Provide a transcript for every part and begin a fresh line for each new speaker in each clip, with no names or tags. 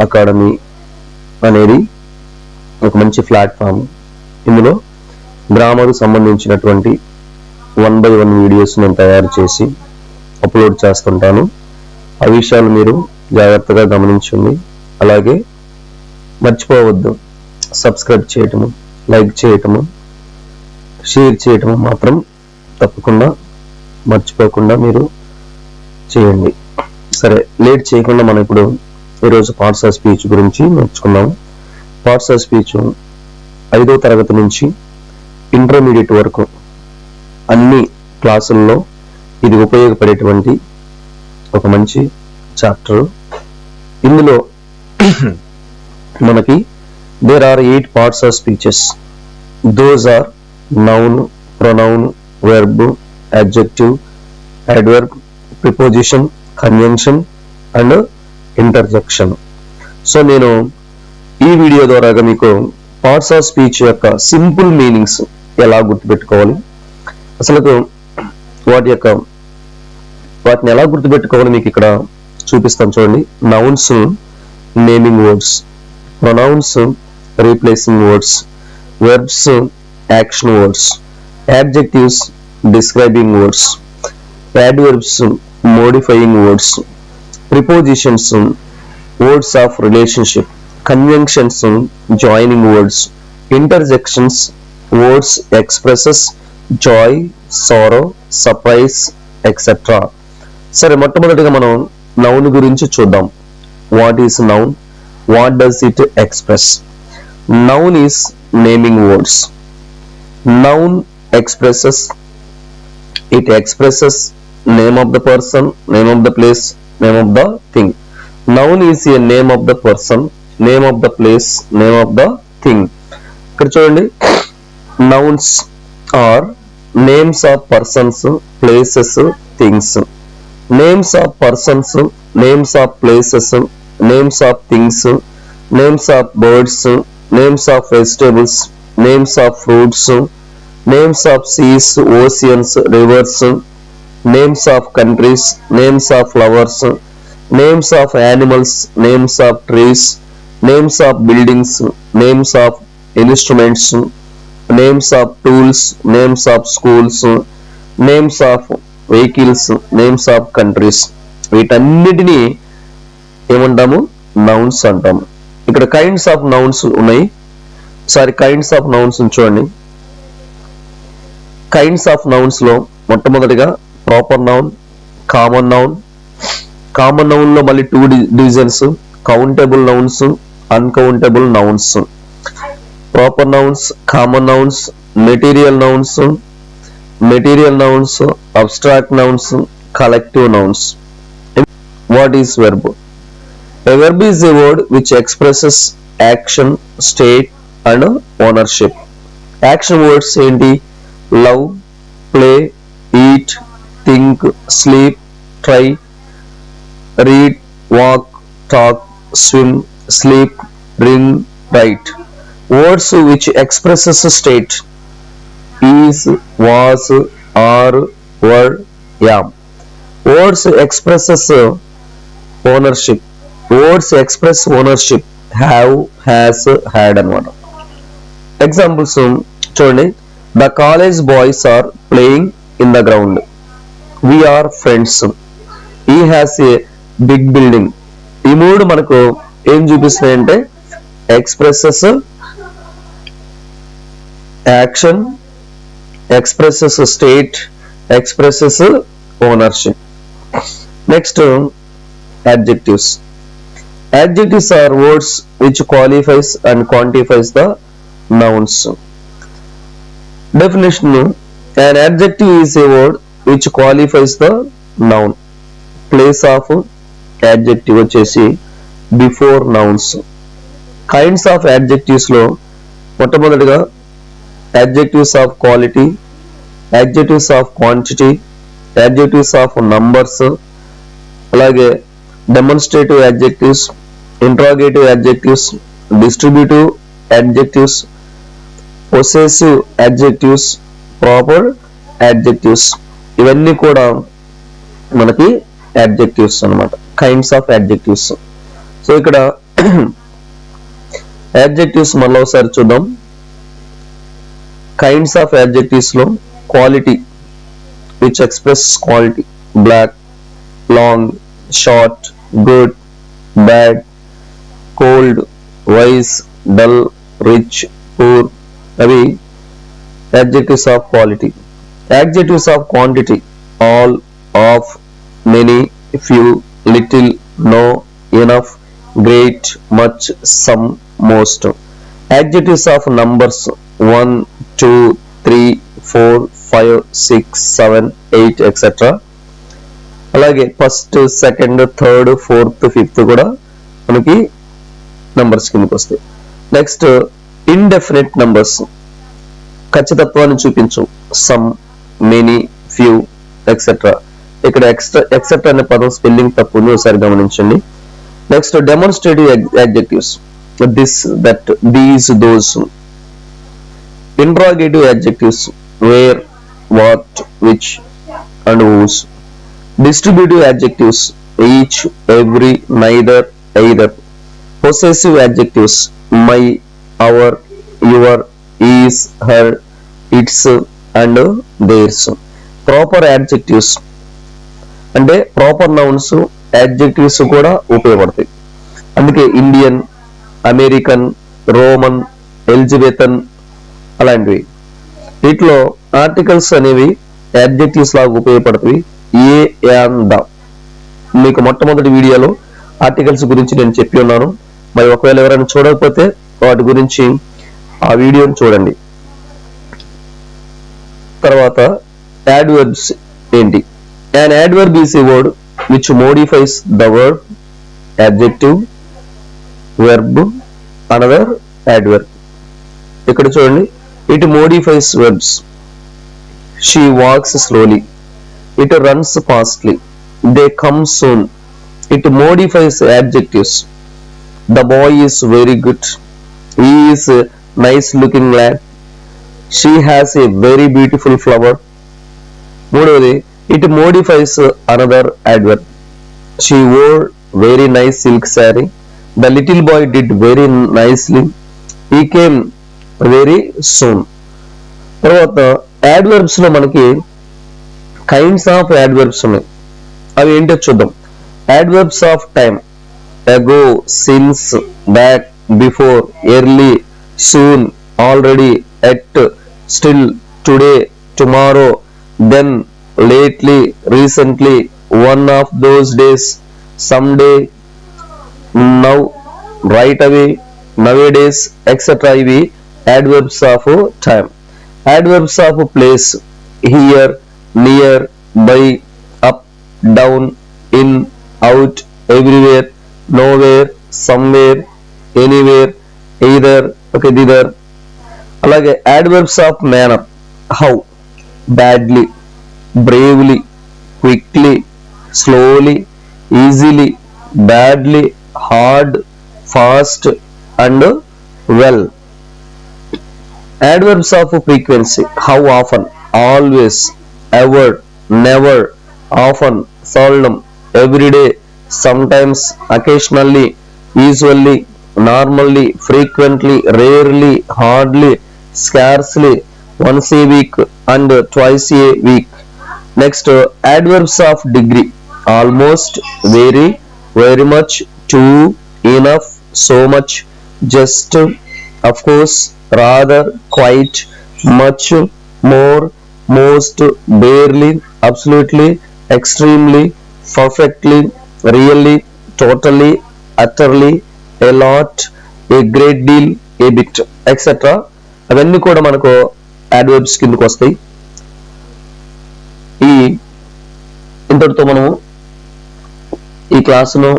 Academy అనేది ఒక మంచి ప్లాట్ఫామ్. ఇందులో గ్రామర్కు సంబంధించినటువంటి 1 by 1 వీడియోస్ నేను తయారు చేసి అప్లోడ్ చేస్తుంటాను. ఆ విషయాలు మీరు జాగ్రత్తగా గమనించండి. అలాగే మర్చిపోవద్దు, సబ్స్క్రైబ్ చేయటము, లైక్ చేయటము, షేర్ చేయటము మాత్రం తప్పకుండా మర్చిపోకుండా మీరు చేయండి. సరే, లేట్ చేయకుండా మనం ఇప్పుడు ఈరోజు పార్ట్స్ ఆఫ్ స్పీచ్ గురించి నేర్చుకుందాం. పార్ట్స్ ఆఫ్ స్పీచ్ 5వ తరగతి నుంచి ఇంటర్మీడియట్ వరకు అన్ని క్లాసుల్లో ఇది ఉపయోగపడేటువంటి ఒక మంచి చాప్టర్. ఇందులో మనకి there are 8 parts of speeches. Those are noun, pronoun, verb, adjective, adverb, preposition, conjunction and interjection. So నేను ఈ వీడియో ద్వారా మీకు పార్ట్స్ ఆఫ్ స్పీచ్ యొక్క సింపుల్ మీనింగ్స్ ఎలా గుర్తుపెట్టుకోవాలి, అసలు వాటిని ఎలా గుర్తుపెట్టుకోవాలి మీకు ఇక్కడ చూపిస్తాను. చూడండి. Nouns naming words, pronouns replacing words, verbs action words, adjectives describing words, adverbs modifying words, prepositions words of relationship, conjunctions joining words, interjections words expresses joy, sorrow, surprise, etc. సరే, మొట్టమొదటిగా మనం నౌన్ గురించి చూద్దాం. What is noun? What does it express? Noun is naming words. Noun expresses name of the person, name of the place, name of the thing. Noun is a name of the person, name of the place, name of the thing. ఇక్కడ చూడండి, nouns are names of persons, places, things. Names of persons, names of places, names of things, names of birds, names of vegetables, names of fruits, names of seas, oceans, rivers, names of countries, names of flowers, names of animals, names of trees, names of buildings, names of instruments, names of tools, names of schools, names of vehicles, names of countries. వీటన్నిటిని ఏమంటాము? Nouns అంటాము. ఇక్కడ kinds of nouns ఉన్నాయి. Sorry, kinds of nouns చూడండి. Kinds of nouns లో మొట్టమొదటిగా proper noun, common noun. Common noun లో మళ్ళీ 2 divisions: countable nouns, uncountable nouns. Proper nouns, common nouns, material nouns, abstract nouns, collective nouns. What is verb? A verb is a word which expresses action, state and ownership. Action words ఏంటి? Love, play, eat, think, sleep, try, read, walk, talk, swim, sleep, drink, write. Words which expresses state: is, was, are, were, am. Words expresses ownership. Words express ownership: have, has, had అన్నమాట. Examples చూడండి. The college boys are playing in the ground. We are friends. He has a big building. ఈ మూడు మనకు ఏం చూపిస్తున్నాయంటే expresses action, expresses state, expresses ownership. Next adjectives. Adjectives are words which qualifies and quantifies the nouns. Definition: an adjective is a word which qualifies the noun. Place of adjective వచ్చేసి before nouns. Kinds of adjectives లో మొట్టమొదటిగా adjectives of quality, adjectives of quantity, adjectives of numbers, అలాగే demonstrative adjectives, interrogative adjectives, distributive adjectives, possessive adjectives, proper adjectives. ఇవన్నీ కూడా మనకి adjectives అన్నమాట, kinds of adjectives. So ఇక్కడ adjectives మళ్ళీ ఒకసారి చూద్దాం. కైండ్స్ ఆఫ్ యాడ్జెక్టివ్స్ లో quality which express quality, black, long, short, good, bad, cold, wise, dull, rich, poor, అవి adjectives of quality. Adjectives of quantity, all, of, many, few, little, no, enough, great, much, some, most. Adjectives of numbers 1, 2, 3, 4, 5, 6, 7, 8 etc. అలాగే first, second, third, fourth, fifth కూడా మనకి numbers కిందకి వస్తాయి. Next indefinite numbers, ఖచ్చితత్వాన్ని చూపించు, some, many, few etcetera. ఇక్కడ etcetera అనే పదం స్పెల్లింగ్ తప్పు ఉంది, ఒకసారి గమనించండి. Next demonstrative adjectives, this, that, these, those. Interrogative adjectives, where, what, which and whose. Distributive adjectives, each, every, neither, either. Possessive adjectives, my, our, your, his, her, its and theirs. Proper adjectives అంటే proper nouns adjectives కూడా ఉపయోగపడతాయి. అందుకే Indian, American, Roman, Elizabethan అలాంటివి. వీటిలో articles అనేవి adjectives లాగా ఉపయోగపడతాయి. ఏ, and, the. మీకు మొట్టమొదటి వీడియోలో ఆర్టికల్స్ గురించి నేను చెప్పి ఉన్నాను. మరి ఒకవేళ ఎవరైనా చూడకపోతే వాటి గురించి ఆ వీడియోని చూడండి. తర్వాత యాడ్వర్బ్స్ ఏంటి? An adverb is a word which modifies the word, adjective, verb, another adverb. ఇక్కడ చూడండి, it modifies verbs. She walks slowly. It runs fastly. They come soon. It modifies adjectives. The boy is very good. He is a nice looking lad. She has a very beautiful flower. మూడవది, it modifies another adverb. She wore very nice silk saree. The little boy did very nicely. He came very soon. తర్వాత adverbs లో మనకి kinds of adverbs ఉన్నాయి. అవి ఏంటో చూద్దాం. Adverbs of time, ago, since, back, before, early, soon, already, at, still, today, tomorrow, then, lately, recently, one of those days, someday, now, right away, nowadays, etc. ఇవి adverbs of time. Adverbs of place, here, near, by, up, down, in, out, everywhere, nowhere, somewhere, anywhere, either, okay, thither. అలాగే adverbs of manner, how, badly, bravely, quickly, slowly, easily, badly, hard, fast and well. Adverbs of frequency, how often, always, ever, never, often, seldom, every day, sometimes, occasionally, usually, normally, frequently, rarely, hardly, scarcely, once a week and twice a week. Next, adverbs of degree, almost, very, very much, too, enough, so much, just, of course, rather, quite, much, more, most, barely, absolutely, extremely, perfectly, really, totally, utterly, a lot, a great deal, a bit, etc. అవన్నీ కూడా మనకు adverbs కిందకు వస్తాయి. ఇంతటితో మనము ఈ క్లాసును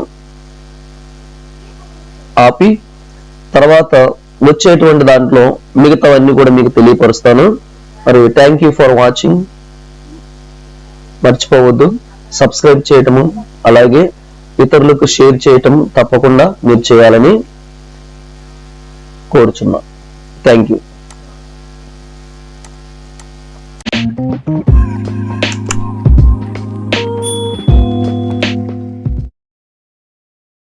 ఆపి తర్వాత వచ్చేటువంటి దాంట్లో మిగతావన్నీ కూడా మీకు తెలియపరుస్తాను. మరి థ్యాంక్ యూ ఫర్ వాచింగ్. మర్చిపోవద్దు సబ్స్క్రైబ్ చేయటము, అలాగే ఇతరులకు షేర్ చేయటం తప్పకుండా మీరు చేయాలని కోరుచున్నా. Thank you.